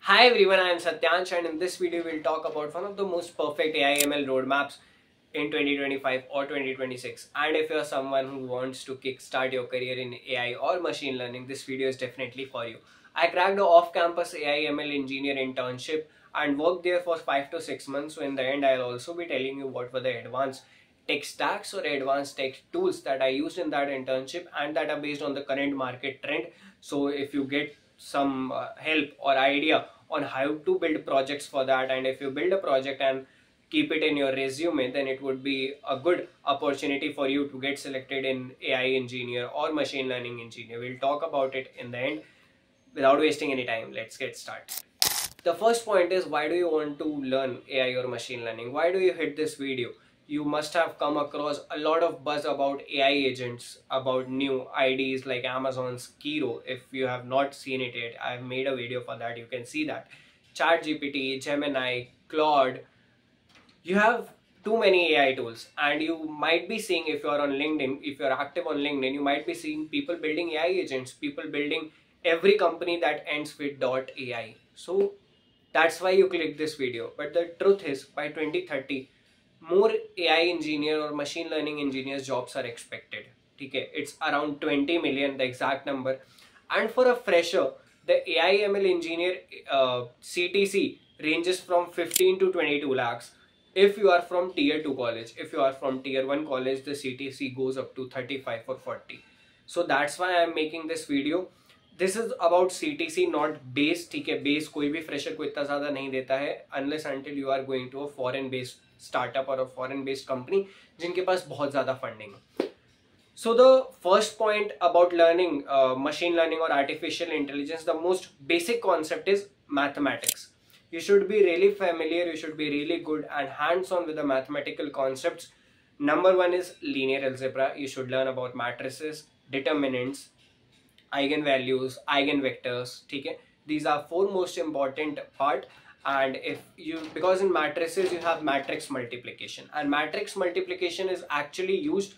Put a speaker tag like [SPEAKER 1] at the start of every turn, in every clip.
[SPEAKER 1] Hi everyone, I am Satyansh and in this video we'll talk about one of the most perfect AI/ML roadmaps in 2025 or 2026. And if you're someone who wants to kickstart your career in AI or machine learning, this video is definitely for you. I cracked an off-campus AI/ML engineer internship and worked there for 5 to 6 months. So in the end, I'll also be telling you what were the advanced tech stacks or advanced tech tools that I used in that internship and that are based on the current market trend. So if you get some help or idea on how to build projects for that, and if you build a project and keep it in your resume, then it would be a good opportunity for you to get selected in AI engineer or machine learning engineer. We'll talk about it in the end. Without wasting any time, let's get started. The first point is, why do you want to learn AI or machine learning? Why do you hit this video? You must have come across a lot of buzz about AI agents, about new IDs like Amazon's Kiro. If you have not seen it yet, I've made a video for that. You can see that. ChatGPT, Gemini, Claude. You have too many AI tools, and you might be seeing, if you're on LinkedIn, if you're active on LinkedIn, you might be seeing people building AI agents, people building every company that ends with .ai. So that's why you click this video. But the truth is, by 2030, more AI engineer or machine learning engineers jobs are expected. Okay, it's around 20 million, the exact number. And for a fresher, the AI ML engineer CTC ranges from 15 to 22 lakhs. If you are from tier 2 college, if you are from tier 1 college, the CTC goes up to 35 or 40. So that's why I'm making this video. This is about CTC, not base. ठीक है, base कोई भी fresher को इतना ज़्यादा नहीं देता है unless until you are going to a foreign based startup or a foreign based company जिनके पास बहुत ज़्यादा funding है. So the first point about learning machine learning or artificial intelligence, the most basic concept is mathematics. You should be really familiar, you should be really good and hands-on with the mathematical concepts. Number one is linear algebra. You should learn about matrices, determinants, eigenvalues, eigenvectors. Okay, these are four most important part. And if you, because in matrices you have matrix multiplication, and matrix multiplication is actually used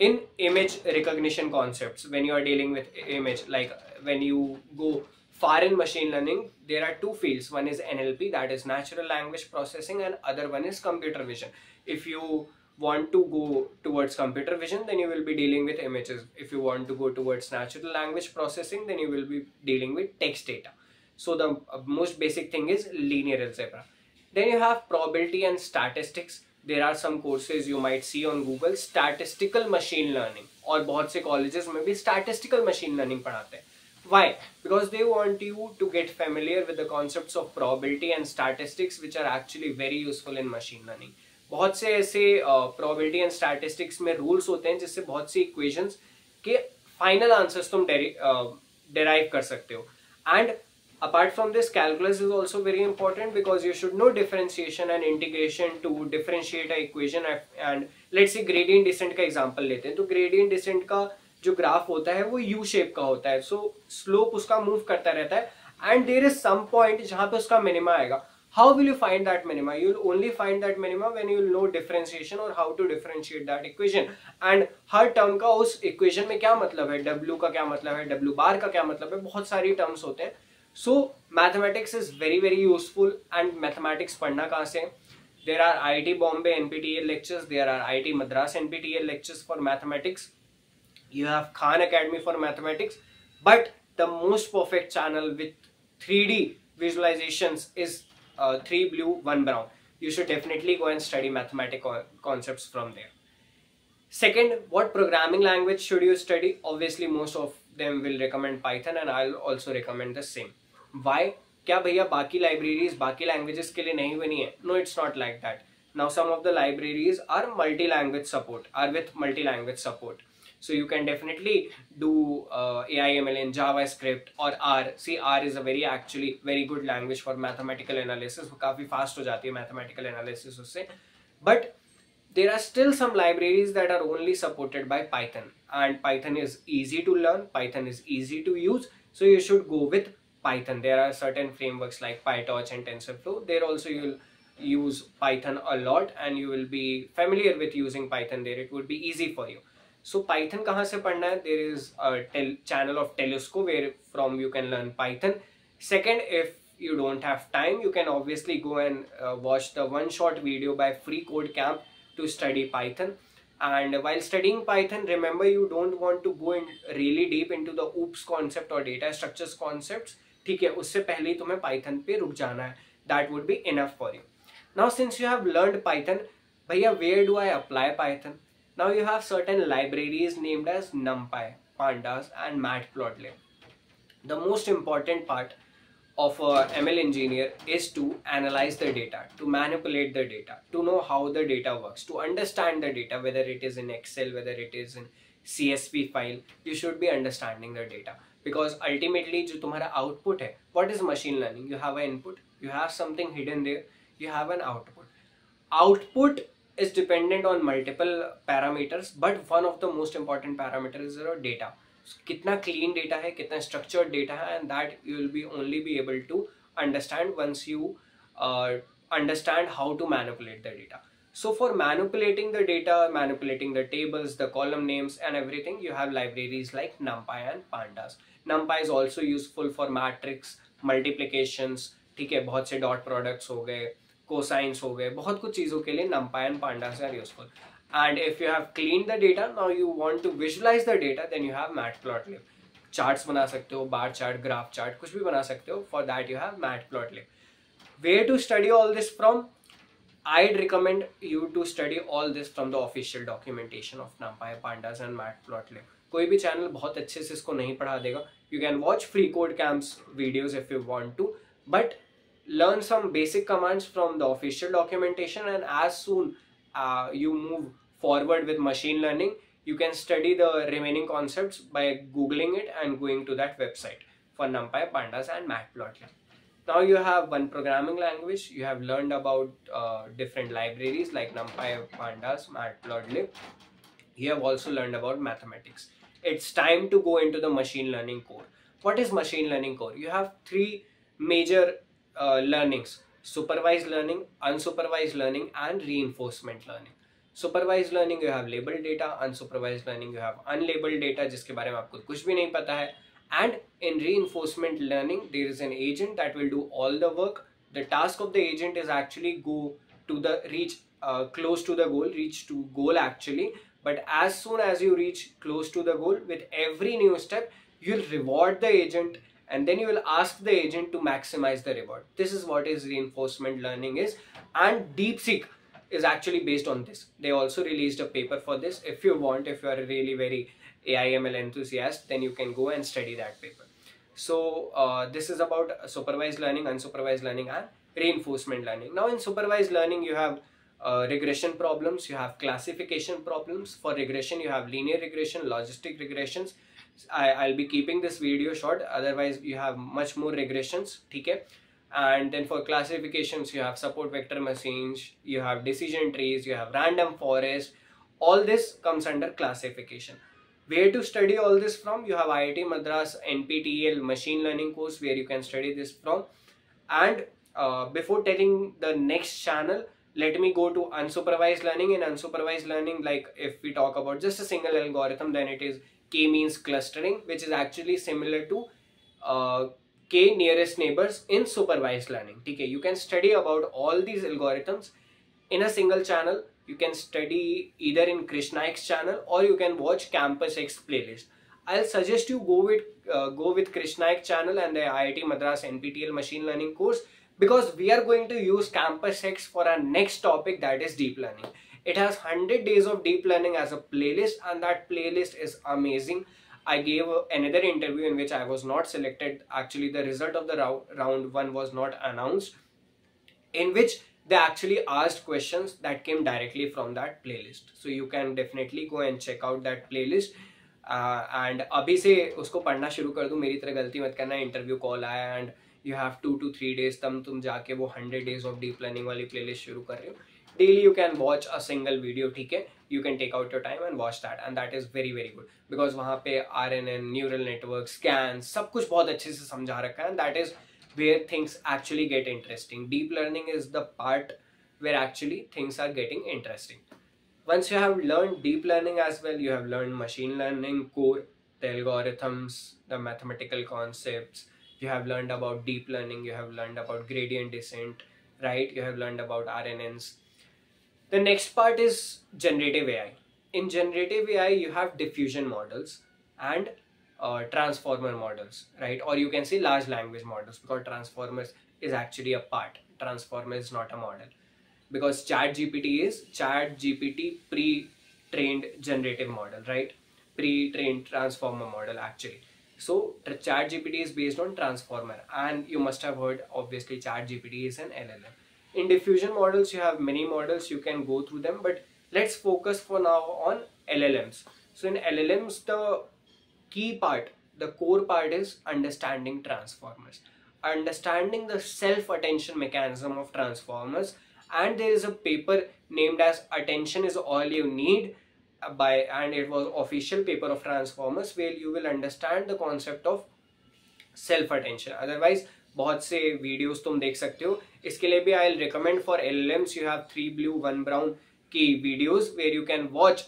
[SPEAKER 1] in image recognition concepts when you are dealing with image. Like when you go far in machine learning, there are two fields. One is NLP, that is natural language processing, and other one is computer vision. If you want to go towards computer vision, then you will be dealing with images. If you want to go towards natural language processing, then you will be dealing with text data. So the most basic thing is linear algebra. Then you have probability and statistics. There are some courses you might see on Google, statistical machine learning, और बहुत से colleges में भी statistical machine learning पढ़ाते हैं. Why? Because they want you to get familiar with the concepts of probability and statistics, which are actually very useful in machine learning. बहुत से ऐसे probability and statistics में rules होते हैं जिससे बहुत सी equations के final answers तुम derive कर सकते हो. And apart from this, calculus is also very important because you should know differentiation and integration to differentiate an equation. And let's say gradient descent का example लेते हैं, तो gradient descent का जो ग्राफ होता है वो U shape का होता है. So slope उसका move करता रहता है and there is some point जहाँ पे उसका minima आएगा. How will you find that minima? You will only find that minima when you will know differentiation or how to differentiate that equation. And her term का उस equation में क्या मतलब है, W का क्या मतलब है, W bar का क्या मतलब है, बहुत सारी terms होते हैं. So mathematics is very very useful. And mathematics पढ़ना कहाँ से? There are IIT Bombay NPTEL lectures, there are IIT Madras NPTEL lectures for mathematics. You have Khan Academy for mathematics. But the most perfect channel with 3D visualizations is 3 blue 1 brown. You should definitely go and study mathematical concepts from there. Second, what programming language should you study? Obviously most of them will recommend Python and I'll also recommend the same. Why? क्या भैया बाकी libraries बाकी languages के लिए नहीं बनी है? No, it's not like that. Now some of the libraries are multi-language support, are with multi-language support. So you can definitely do AI/ML in JavaScript or R. See, R is a actually very good language for mathematical analysis. काफी fast हो जाती है mathematical analysis उससे. But there are still some libraries that are only supported by Python, and Python is easy to learn, Python is easy to use, so you should go with Python. There are certain frameworks like PyTorch and TensorFlow. There also you will use Python a lot and you will be familiar with using Python there. It would be easy for you. So Python कहाँ से पढ़ना है? There is a channel of Telescope where from you can learn Python. Second, if you don't have time, you can obviously go and watch the one short video by Free Code Camp to study Python. And while studying Python, remember, you don't want to go in really deep into the oops concept or data structures concepts. ठीक है, उससे पहले ही तुम्हें Python पे रुक जाना है. That would be enough for you. Now since you have learned Python, भैया where do I apply Python? Now you have certain libraries named as NumPy, Pandas and Matplotlib. The most important part of a ML engineer is to analyze the data, to manipulate the data, to know how the data works, to understand the data, whether it is in Excel, whether it is in CSV file, you should be understanding the data. Because ultimately जो तुम्हारा output है, what is machine learning? You have an input, you have something hidden there, you have an output. Output is dependent on multiple parameters, but one of the most important parameters is your data. कितना clean data है, कितना structured data है, and that you will be only be able to understand once you understand how to manipulate the data. So for manipulating the data, manipulating the tables, the column names and everything, you have libraries like NumPy and Pandas. NumPy is also useful for matrix multiplications, ठीक है, बहुत से dot products हो गए, cosines हो गए, बहुत कुछ चीज़ों के लिए NumPy and Pandas are useful. And if you have cleaned the data, now you want to visualize the data, then you have Matplotlib. Charts बना सकते हो, bar chart, graph chart, कुछ भी बना सकते हो. For that you have Matplotlib. Where to study all this from? I'd recommend you to study all this from the official documentation of NumPy, Pandas and Matplotlib. कोई भी channel बहुत अच्छे से इसको नहीं पढ़ा देगा. You can watch Free Code Camp's videos if you want to, but learn some basic commands from the official documentation, and as soon you move forward with machine learning, you can study the remaining concepts by googling it and going to that website for NumPy, Pandas and Matplotlib. Now you have one programming language, you have learned about different libraries like NumPy, Pandas, Matplotlib. You have also learned about mathematics. It's time to go into the machine learning core. What is machine learning core? You have three major learnings: supervised learning, unsupervised learning and reinforcement learning. Supervised learning you have labeled data, unsupervised learning you have unlabeled data जिसके बारे में आपको कुछ भी नहीं पता है, and in reinforcement learning there is an agent that will do all the work. The task of the agent is actually go to the close to the goal, reach to goal actually, but as soon as you reach close to the goal, with every new step you'll reward the agent, and then you will ask the agent to maximize the reward. This is what is reinforcement learning is, and DeepSeek is actually based on this. They also released a paper for this. If you want, if you are a really very AI/ML enthusiast, then you can go and study that paper. So this is about supervised learning, unsupervised learning and reinforcement learning. Now in supervised learning you have regression problems, you have classification problems. For regression you have linear regression, logistic regressions. I'll be keeping this video short, otherwise you have much more regressions, okay? And then for classifications you have support vector machines, you have decision trees, you have random forest. All this comes under classification. Where to study all this from? You have IIT Madras NPTEL machine learning course where you can study this from. And before telling the next channel, let me go to unsupervised learning. In unsupervised learning, like if we talk about just a single algorithm, then it is k-means clustering, which is actually similar to k nearest neighbors in supervised learning. Okay, you can study about all these algorithms in a single channel. You can study either in Krishnai's channel or you can watch Campus X playlist. I'll suggest you go with Krishnai's channel and the IIT Madras NPTEL machine learning course, because we are going to use Campus X for our next topic, that is deep learning. It has 100 days of deep learning as a playlist, and that playlist is amazing. I gave another interview in which I was not selected. Actually, the result of the round 1 was not announced, in which they actually asked questions that came directly from that playlist. So you can definitely go and check out that playlist. And अभी से उसको पढ़ना शुरू कर दो, मेरी तरह गलती मत करना. इंटरव्यू कॉल आया and you have 2 to 3 days, तब तुम जाके वो 100 days of deep learning वाली playlist शुरू कर रहे हो. Daily you can watch a single video, ठीक है? You can take out your time and watch that, and that is very very good, because वहाँ पे RNN, neural network, scans, सब कुछ बहुत अच्छे से समझा रखा है, and that is where things actually get interesting. Deep learning is the part where actually things are getting interesting. Once you have learned deep learning as well, you have learned machine learning core, the algorithms, the mathematical concepts, you have learned about deep learning, you have learned about gradient descent, right? You have learned about RNNs. The next part is generative AI. In generative AI, you have diffusion models and transformer models, right? Or you can say large language models, because transformers is actually a part. Transformer is not a model, because Chat GPT pre-trained generative model, right? Pre-trained transformer model actually. So Chat GPT is based on transformer, and you must have heard, obviously Chat GPT is an LLM. In diffusion models, you have many models, you can go through them, but let's focus for now on LLMs. So in LLMs, the key part, the core part is understanding transformers, understanding the self-attention mechanism of transformers. And there is a paper named as Attention is All You Need by, and it was official paper of transformers, where you will understand the concept of self attention. Otherwise बहुत से videos तुम देख सकते हो. इसके लिए भी I will recommend for LLMs you have 3 Blue 1 Brown की videos where you can watch.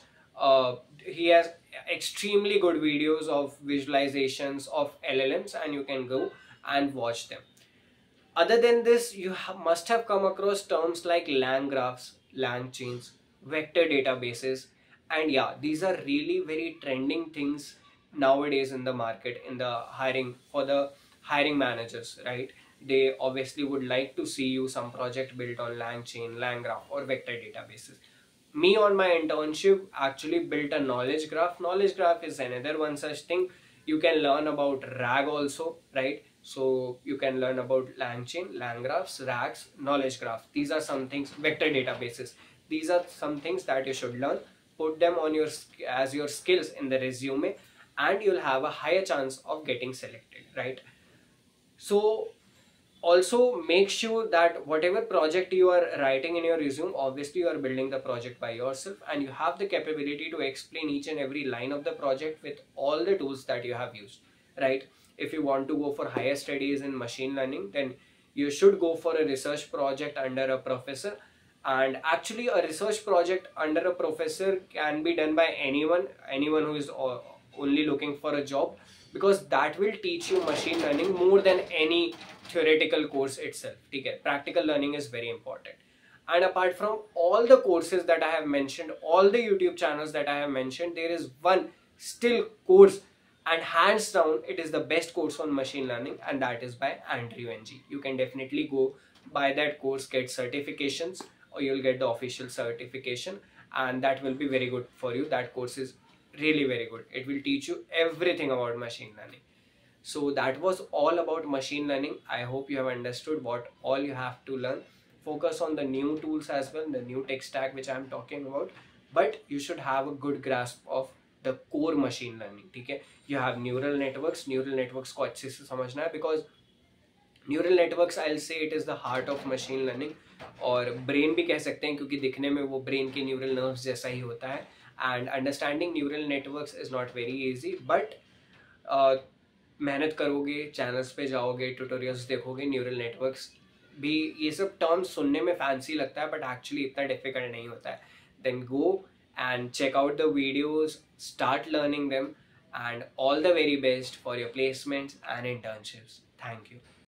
[SPEAKER 1] He has extremely good videos of visualizations of LLMs, and you can go and watch them. Other than this, you must have come across terms like lang graphs, lang chains, vector databases, and yeah, these are really very trending things nowadays in the market, in the hiring, for the hiring managers, right? They obviously would like to see you some project built on lang chain, lang graph, or vector databases. Me on my internship actually built a knowledge graph. Knowledge graph is another one such thing. You can learn about RAG also, right? So you can learn about lang chain, lang graphs, RAGs, knowledge graph. These are some things. Vector databases, these are some things that you should learn. Put them on your as your skills in the resume, and you'll have a higher chance of getting selected, right? So also make sure that whatever project you are writing in your resume, obviously you are building the project by yourself, and you have the capability to explain each and every line of the project with all the tools that you have used, right? If you want to go for higher studies in machine learning, then you should go for a research project under a professor. And actually a research project under a professor can be done by anyone who is only looking for a job, because that will teach you machine learning more than any theoretical course itself. Okay? Practical learning is very important. And apart from all the courses that I have mentioned, all the YouTube channels that I have mentioned, there is one still course, and hands down it is the best course on machine learning, and that is by Andrew NG. You can definitely go buy that course, get certifications, or you'll get the official certification, and that will be very good for you. That course is really very good. It will teach you everything about machine learning. So that was all about machine learning. I hope you have understood what all you have to learn. Focus on the new tools as well, the new tech stack which I am talking about, but you should have a good grasp of the core machine learning. Okay? You have neural networks को अच्छे से समझना है, because neural networks I will say it is the heart of machine learning, और brain भी कह सकते हैं, क्योंकि दिखने में वो ब्रेन के न्यूरल नर्व्स जैसा ही होता है. And understanding neural networks is not very easy, but मेहनत करोगे, चैनल्स पे जाओगे, ट्यूटोरियल्स देखोगे, न्यूरल नेटवर्क्स भी, ये सब टर्म्स सुनने में फैंसी लगता है, बट एक्चुअली इतना डिफिकल्ट नहीं होता है. Then go and check out the videos, start learning them, and all the very best for your placements and internships. Thank you.